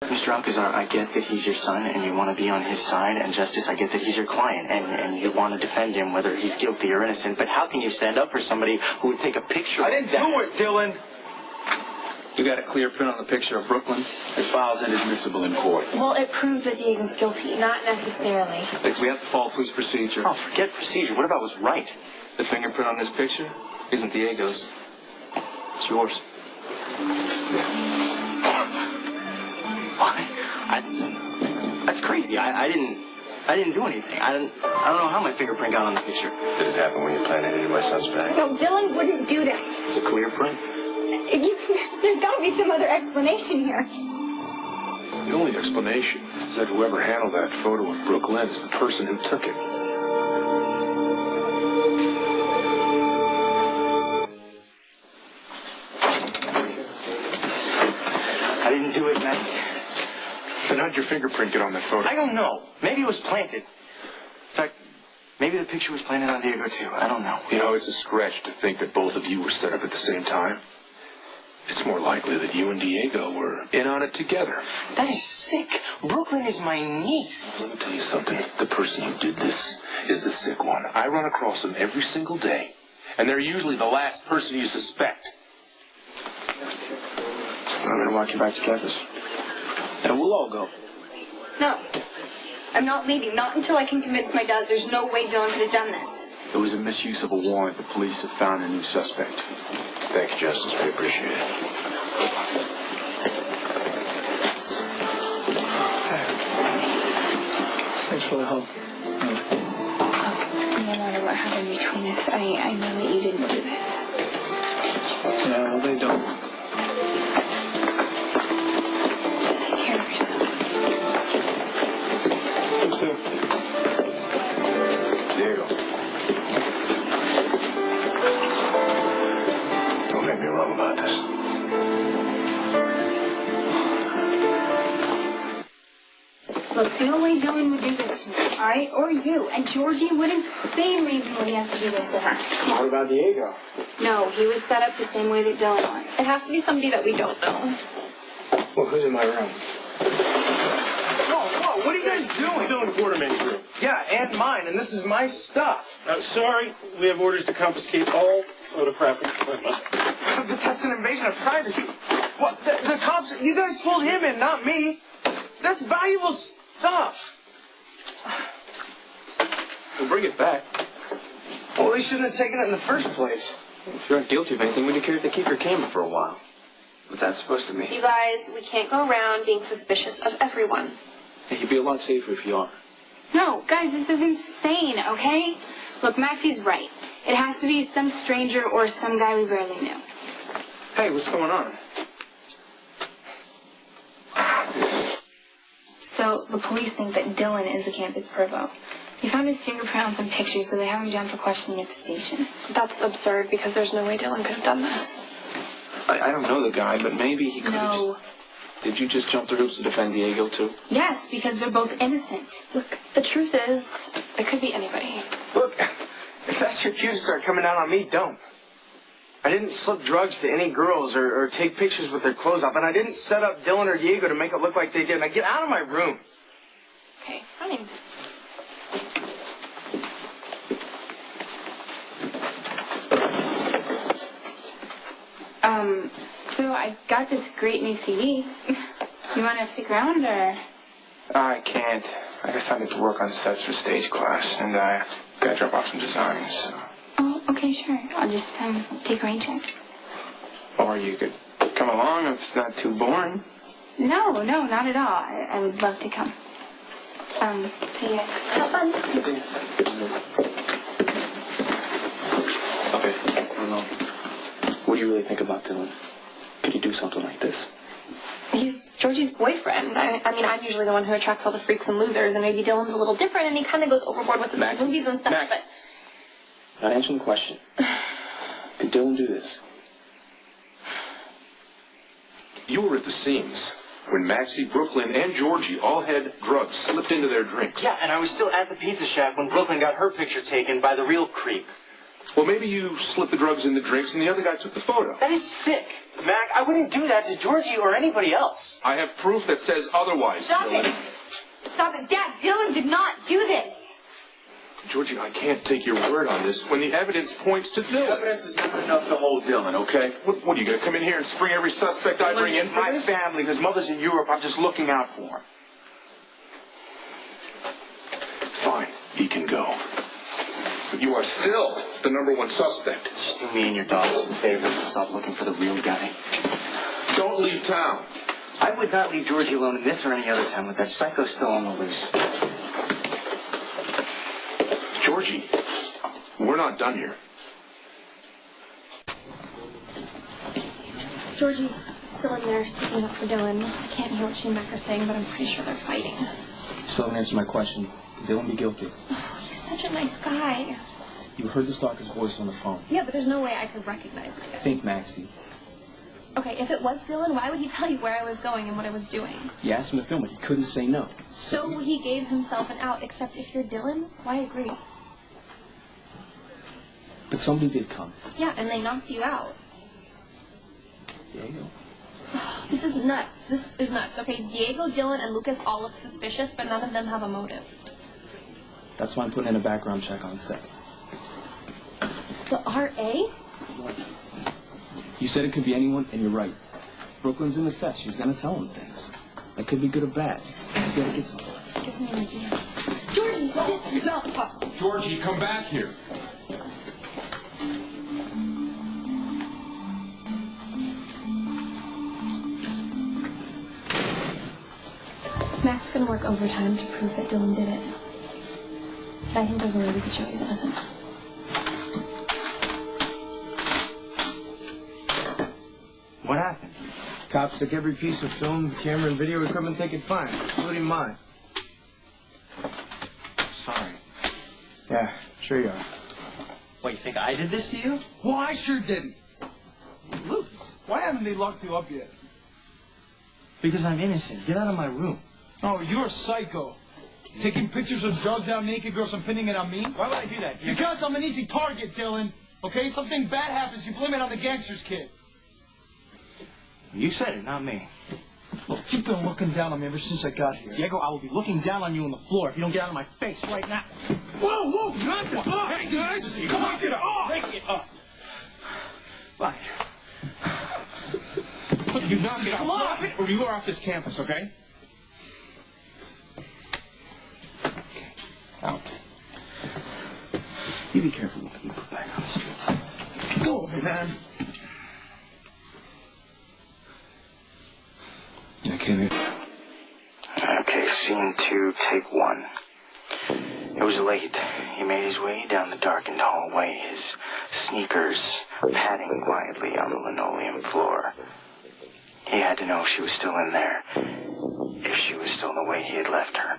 Mr. Alcazar, I get that he's your son and you want to be on his side, and Justice, I get that he's your client and you want to defend him whether he's guilty or innocent, but how can you stand up for somebody who would take a picture I didn't do it, Dillon! You got a clear print on the picture of Brooklyn? The file's inadmissible in court. Well, it proves that Diego's guilty. Not necessarily. We have to follow police procedure. Oh, forget procedure. What about what's right? The fingerprint on this picture isn't Diego's. It's yours. Why? That's crazy. I didn't do anything. I don't know how my fingerprint got on the picture. Did it happen when you planted it in my son's bag? No, Dillon wouldn't do that. It's a clear print. There's got to be some other explanation here. The only explanation is that whoever handled that photo of Brooklyn is the person who took it. I didn't do it, Matt. Then how'd your fingerprint get on that photo? I don't know. Maybe it was planted. In fact, maybe the picture was planted on Diego, too. I don't know. You know, it's a stretch to think that both of you were set up at the same time. It's more likely that you and Diego were in on it together. That is sick. Brooklyn is my niece. Let me tell you something. The person who did this is the sick one. I run across them every single day, and they're usually the last person you suspect. I'm going to walk you back to campus. And we'll all go. No. I'm not leaving. Not until I can convince my dad there's no way Dillon could have done this. It was a misuse of a warrant. The police have found a new suspect. Thank you, Justice. We appreciate it. Thanks for the help. Look, no matter what happened between us, I know that you didn't do this. No, they don't. Just take care of yourself. You too. Diego. Don't make me wrong about this. Look, no way Dillon would do this to me, all right? Or you. And Georgie wouldn't say reasonably have to do this to her. What about Diego? No, he was set up the same way that Dillon was. It has to be somebody that we don't know. Well, who's in my room? Whoa, what are you guys doing? We're doing the Quartermain's room. Yeah, and mine, and this is my stuff. Sorry, we have orders to confiscate all photographic equipment. But that's an invasion of privacy. What? The cops, you guys pulled him in, not me. That's valuable stuff. We'll bring it back. Well, they shouldn't have taken it in the first place. If you aren't guilty of anything, would you care to keep your camera for a while? What's that supposed to mean? You guys, we can't go around being suspicious of everyone. Hey, you'd be a lot safer if you are. No, guys, this is insane, okay? Look, Maxie's right. It has to be some stranger or some guy we barely knew. Hey, what's going on? So, the police think that Dillon is the campus provo. They found his fingerprint on some pictures, so they have him down for questioning at the station. That's absurd, because there's no way Dillon could have done this. I don't know the guy, but maybe he could have No. Did you just jump through hoops to defend Diego, too? Yes, because they're both innocent. Look, the truth is, it could be anybody. Look, if that's your cue to start coming down on me, don't. I didn't slip drugs to any girls or take pictures with their clothes off, and I didn't set up Dillon or Diego to make it look like they did. Now get out of my room. Okay, fine. So I got this great new CD. You want to stick around, or? I can't. I guess I need to work on sets for stage class, and I gotta drop off some designs. So. Oh, okay, sure. I'll just take a rain check. Or you could come along if it's not too boring. No, not at all. I would love to come. See you guys. Have fun. Okay, I don't know. What do you really think about Dillon? Could he do something like this? He's Georgie's boyfriend. I mean, I'm usually the one who attracts all the freaks and losers, and maybe Dillon's a little different, and he kind of goes overboard with his movies and stuff, Max. but... Not answering the question. Could Dillon do this? You were at the scenes when Maxie, Brooklyn, and Georgie all had drugs slipped into their drinks. Yeah, and I was still at the pizza shack when Brooklyn got her picture taken by the real creep. Well, maybe you slipped the drugs in the drinks and the other guy took the photo. That is sick. Mac, I wouldn't do that to Georgie or anybody else. I have proof that says otherwise. Stop Dillon. it! Stop it. Dad, Dillon did not do this. Georgie, I can't take your word on this when the evidence points to Dillon. Evidence is never enough to hold Dillon, okay? What are you going to come in here and spring every suspect I bring in for My this? family, his mother's in Europe. I'm just looking out for him. Fine, he can go. But you are still the #1 suspect. Just do me and your dogs a favor and stop looking for the real guy. Don't leave town. I would not leave Georgie alone in this or any other time with that psycho still on the loose. Georgie, we're not done here. Georgie's still in there sticking up for Dillon. I can't hear what she and Mac are saying, but I'm pretty sure they're fighting. Still haven't answered my question. Dillon be guilty. He's such a nice guy. You heard the stalker's voice on the phone. Yeah, but there's no way I could recognize it. Think, Maxie. Okay, if it was Dillon, why would he tell you where I was going and what I was doing? You asked him to film it. He couldn't say no. So he gave himself an out, except if you're Dillon, why agree? But somebody did come. Yeah, and they knocked you out. Diego. This is nuts. This is nuts. Okay, Diego, Dillon, and Lucas all look suspicious, but none of them have a motive. That's why I'm putting in a background check on set. The RA? You said it could be anyone, and you're right. Brooklyn's in the set. She's gonna tell him things. That could be good or bad. You gotta get some. Gives me an idea. Georgie, no. Georgie, come back here. Mac's gonna work overtime to prove that Dillon did it. But I think there's a way we could show he's innocent. What happened? Cops took every piece of film, camera, and video equipment they could find, including mine. Sorry. Yeah, sure you are. What, you think I did this to you? Well, I sure didn't. Lucas, why haven't they locked you up yet? Because I'm innocent. Get out of my room. Oh, you're a psycho. Taking pictures of drugged out naked girls and pinning it on me? Why would I do that? Because I'm an easy target, Dillon. Okay, something bad happens, you blame it on the gangster's kid. You said it, not me. Look, you've been looking down on me ever since I got here. Diego, I will be looking down on you on the floor if you don't get out of my face right now. Whoa, whoa, knock it up! Hey, guys! Come on, get up! Make it up! Fine. Look, you knock it Come off. on! Or you are off this campus, okay? Out. You be careful what you put back on the street. Go over, man. I came here. Okay, scene 2, take 1. It was late. He made his way down the darkened hallway, his sneakers padding quietly on the linoleum floor. He had to know if she was still in there, if she was still in the way he had left her.